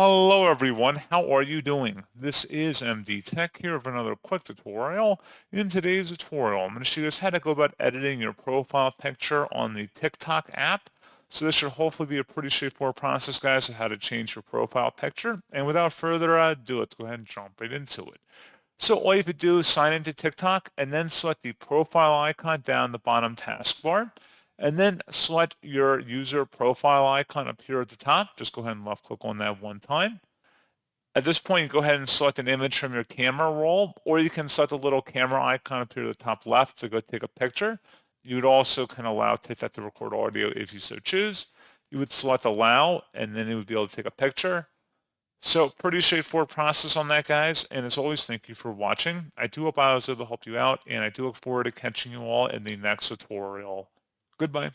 Hello everyone, how are you doing? This is MD Tech here with another quick tutorial. In today's tutorial, I'm going to show you guys how to go about editing your profile picture on the TikTok app. So this should hopefully be a pretty straightforward process, guys, of how to change your profile picture. And without further ado, let's go ahead and jump right into it. So all you have to do is sign into TikTok and then select the profile icon down the bottom taskbar. And then select your user profile icon up here at the top. Just go ahead and left click on that one time. At this point, you go ahead and select an image from your camera roll, or you can select a little camera icon up here at the top left to go take a picture. You would also can allow TikTok to record audio if you so choose. You would select allow, and then it would be able to take a picture. So pretty straightforward process on that, guys. And as always, thank you for watching. I do hope I was able to help you out, and I do look forward to catching you all in the next tutorial. Goodbye.